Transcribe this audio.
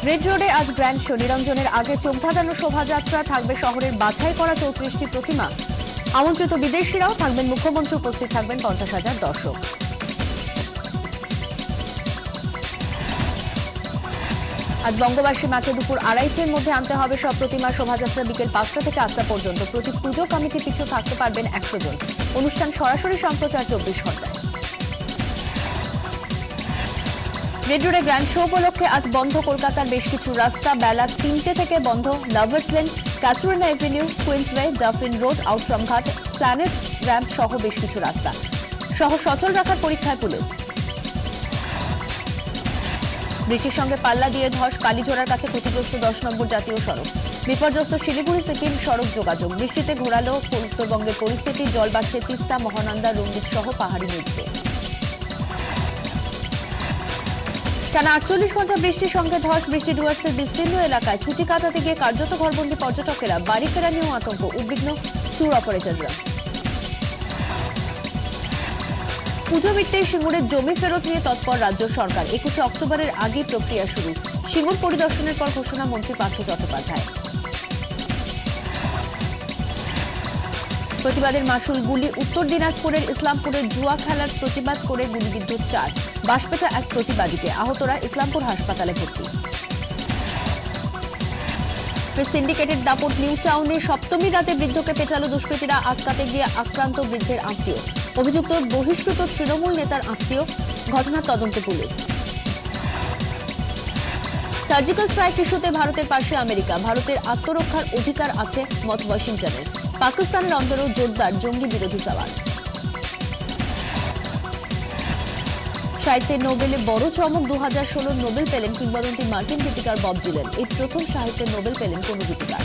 Red রোডে আজ grand show. নিরঞ্জনের আগে চোখ ধাঁধানো শোভাযাত্রা, থাকবে শহরের বাছাই করা 34টি প্রতিমা। আমন্ত্রিত বিদেশিরাও থাকবেন, মুখ্যমন্ত্রী উপস্থিত থাকবেন, 50,000 দর্শক। আজ বঙ্গবাসী মাঠে দুপুর 2:30টার মধ্যে আনতে হবে সব প্রতিমা। শোভাযাত্রা বিকেল 5টা থেকে 8টা পর্যন্ত। প্রতি পুজো কমিটি পিছু থাকতে পারবেন 100 জন। অনুষ্ঠান সরাসরি সম্প্রচার 24 ঘন্টায়। রেড রোডে গ্র্যান্ড শো উপলক্ষে আজ বন্ধ কলকাতার বেশ কিছু রাস্তা। বেলা 3টে থেকে বন্ধ lovers lane, casuarina avenue, Queensway, Dufferin road, আউটরামঘাট, প্ল্যানেট র্যাম্প সহ বেশ কিছু রাস্তা। শহর সচল রাখার পরীক্ষায় পুলিশ। বৃষ্টির সঙ্গে পাল্লা দিয়ে ধস, কালীজোড়ার কাছে ক্ষতিগ্রস্ত 10 নম্বর জাতীয় সড়ক। বিপর্যস্ত শিলিগুড়ি সিকিম সড়ক যোগাযোগ। বৃষ্টিতে ঘোরালো উত্তরবঙ্গের পরিস্থিতি। জল বাড়ছে তিস্তা, মহানন্দা, রঙ্গিত সহ পাহাড়ি নদীতে। টানা 48 ঘন্টা বৃষ্টির সঙ্গে ধস। বৃষ্টি ডুয়ার্সের বিস্তীর্ণ এলাকায় ছুটি কাটাতে গিয়ে কার্যত ঘরবন্দি পর্যটকেরা। বাড়ি ফেরা নিয়েও আতঙ্ক, উদ্বিগ্ন ট্যুর অপারেটররা। পুজো মিটতেই সিঙ্গুরের জমি ফেরত নিয়ে তৎপর রাজ্য সরকার। 21শে অক্টোবরের আগেই প্রক্রিয়া শুরু। সিঙ্গুর পরিদর্শনের পর ঘোষণা মন্ত্রী পার্থ চট্টোপাধ্যায়। প্রতিবাদের মাসুল গুলি। উত্তর দিনাজপুরের ইসলামপুরের জুয়া খেলার প্রতিবাদ করে গুলিবিদ্ধ 4। বাঁশপেটা এক প্রতিবাদীকে। আহতরা ইসলামপুর হাসপাতালে ভর্তি। সিন্ডিকেটের দাপট। নিউ টাউনে সপ্তমী রাতে বৃদ্ধকে পেটালো দুষ্কৃতীরা। আটকাতে গিয়ে আক্রান্ত বৃদ্ধের আত্মীয়। অভিযুক্ত বহিষ্কৃত তৃণমূল নেতার আত্মীয়। ঘটনার তদন্তে পুলিশ। সার্জিক্যাল স্ট্রাইক ইস্যুতে ভারতের পাশে আমেরিকা। ভারতের আত্মরক্ষার অধিকার আছে, মত ওয়াশিংটনের। পাকিস্তানের অন্তরেও জোরদার জঙ্গি বিরোধী সওয়াল। সাহিত্যে নোবেলে বড় চমক। 2016 নোবেল পেলেন কিংবদন্তি মার্কিন গীতিকার বব ডিলান। এই প্রথম সাহিত্যে নোবেল পেলেন কোন গীতিকার।